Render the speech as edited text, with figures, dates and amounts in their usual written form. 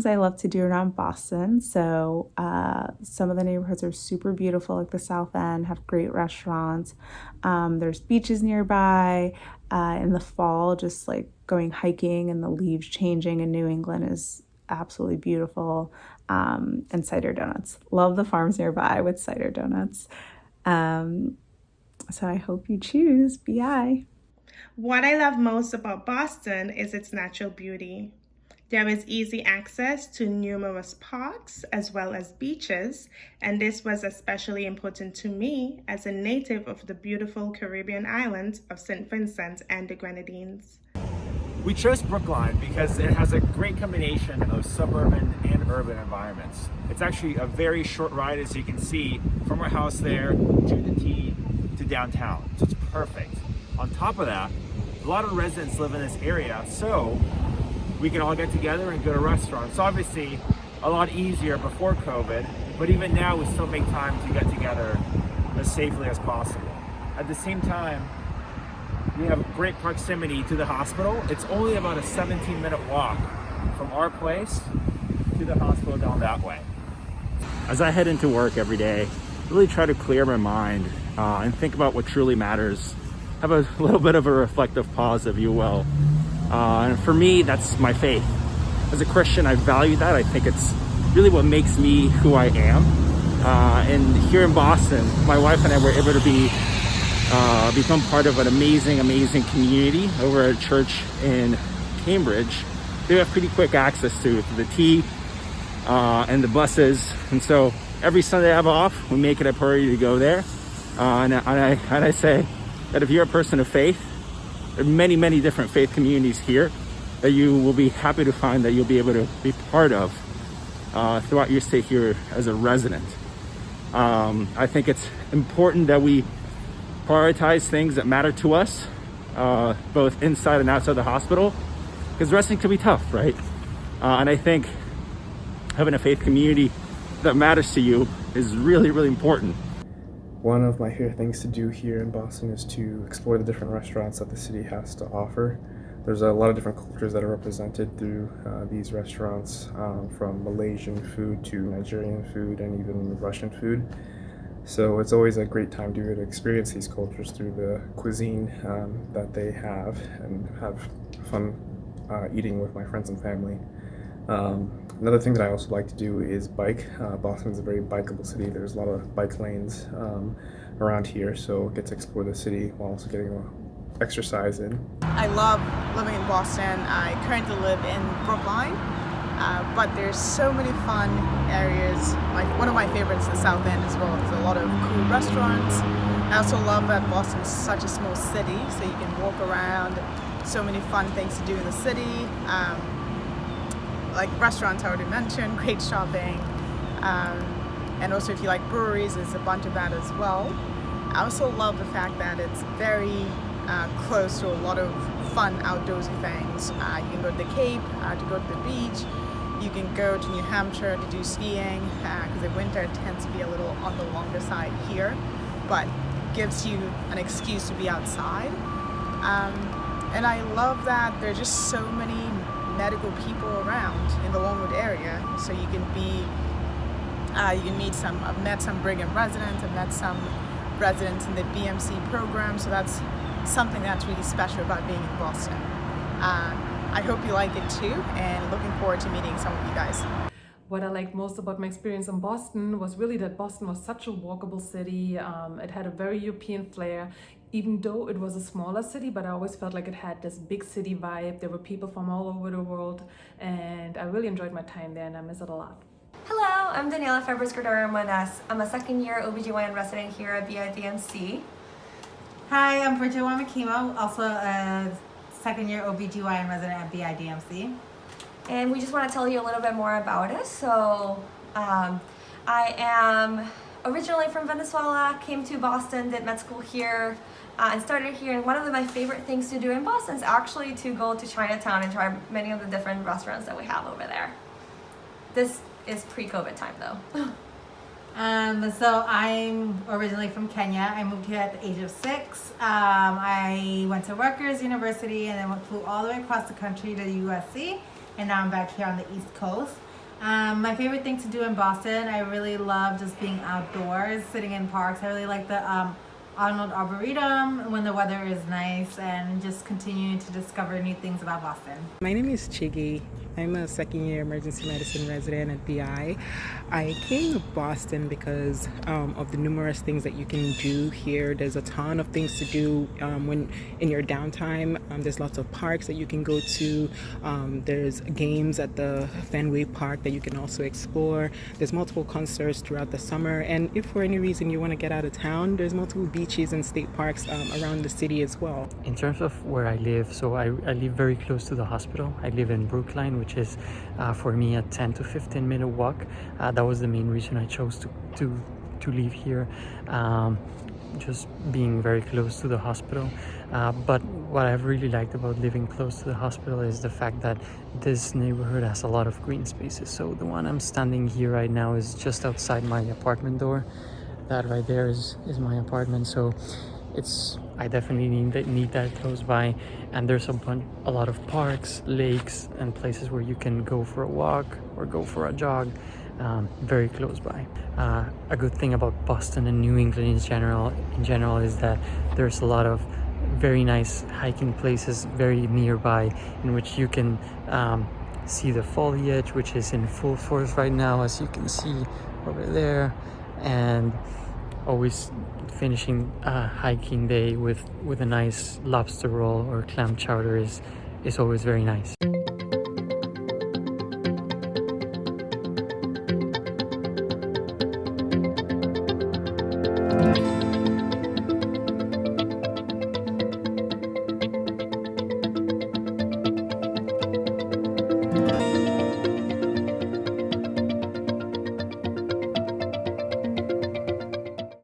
things I love to do around Boston. So some of the neighborhoods are super beautiful, like the South End, have great restaurants. There's beaches nearby. In the fall, just like going hiking and the leaves changing in New England is absolutely beautiful. And cider donuts. Love the farms nearby with cider donuts. So I hope you choose BI. What I love most about Boston is its natural beauty. There is easy access to numerous parks as well as beaches, and this was especially important to me as a native of the beautiful Caribbean island of St. Vincent and the Grenadines. We chose Brookline because it has a great combination of suburban and urban environments. It's actually a very short ride, as you can see, from our house there to the T to downtown. So it's perfect. On top of that, a lot of residents live in this area, so we can all get together and go to restaurants. Obviously, a lot easier before COVID, but even now we still make time to get together as safely as possible. At the same time, we have great proximity to the hospital. It's only about a 17-minute walk from our place to the hospital down that way. As I head into work every day, really try to clear my mind and think about what truly matters. Have a little bit of a reflective pause, if you will. And for me, that's my faith. As a Christian, I value that. I think it's really what makes me who I am. And here in Boston, my wife and I were able to become part of an amazing community over at a church in Cambridge. They have pretty quick access to the T and the buses. And so every Sunday I have off, we make it a priority to go there. And I say that if you're a person of faith, there are many different faith communities here that you will be happy to find that you'll be able to be part of throughout your stay here as a resident. I think it's important that we prioritize things that matter to us, both inside and outside the hospital, because resting can be tough, right? And I think having a faith community that matters to you is really important. One of my favorite things to do here in Boston is to explore the different restaurants that the city has to offer. There's a lot of different cultures that are represented through these restaurants, from Malaysian food to Nigerian food and even Russian food. So it's always a great time to be able to experience these cultures through the cuisine that they have and have fun eating with my friends and family. Another thing that I also like to do is bike. Boston is a very bikeable city. There's a lot of bike lanes around here, so I get to explore the city while also getting exercise in. I love living in Boston. I currently live in Brookline, but there's so many fun areas. Like one of my favorites is the South End as well. There's a lot of cool restaurants. I also love that Boston is such a small city, so you can walk around. So many fun things to do in the city. Like restaurants I already mentioned, great shopping, and also if you like breweries, there's a bunch of that as well. I also love the fact that it's very close to a lot of fun outdoorsy things. You can go to the Cape to go to the beach. You can go to New Hampshire to do skiing because in winter it tends to be a little on the longer side here, but gives you an excuse to be outside. And I love that there's just so many medical people around in the Longwood area, so you can meet I've met some Brigham residents, I've met some residents in the BMC program, so that's something that's really special about being in Boston. I hope you like it too, and looking forward to meeting some of you guys. What I liked most about my experience in Boston was really that Boston was such a walkable city. It had a very European flair, even though it was a smaller city, but I always felt like it had this big city vibe. There were people from all over the world, and I really enjoyed my time there, and I miss it a lot. Hello, I'm Daniela Febres-Cordero-Manes. I'm a second-year OB-GYN resident here at BIDMC. Hi, I'm Bridgette Wamakima, also a second-year OB-GYN resident at BIDMC. And we just want to tell you a little bit more about us. So I am originally from Venezuela, came to Boston, did med school here, and started here. And one of my favorite things to do in Boston is actually to go to Chinatown and try many of the different restaurants that we have over there. This is pre-COVID time though. So I'm originally from Kenya. I moved here at the age of 6. I went to Rutgers University and then flew all the way across the country to USC. And now I'm back here on the East Coast. My favorite thing to do in Boston, I really love just being outdoors, sitting in parks. I really like the Arnold Arboretum when the weather is nice, and just continuing to discover new things about Boston. My name is Chigozie. I'm a second-year emergency medicine resident at BI. I came to Boston because of the numerous things that you can do here. There's a ton of things to do when in your downtime. There's lots of parks that you can go to. There's games at the Fenway Park that you can also explore. There's multiple concerts throughout the summer, and if for any reason you want to get out of town, there's multiple beaches and state parks around the city as well. In terms of where I live, so I live very close to the hospital. I live in Brookline, which is for me a 10 to 15 minute walk. That was the main reason I chose to live here, just being very close to the hospital. But what I've really liked about living close to the hospital is the fact that this neighborhood has a lot of green spaces. So the one I'm standing here right now is just outside my apartment door. That right there is my apartment, so I definitely need that close by. And there's a lot of parks, lakes, and places where you can go for a walk or go for a jog, very close by. A good thing about Boston and New England in general is that there's a lot of very nice hiking places very nearby in which you can see the foliage, which is in full force right now, as you can see over there, and always finishing a hiking day with a nice lobster roll or clam chowder is always very nice.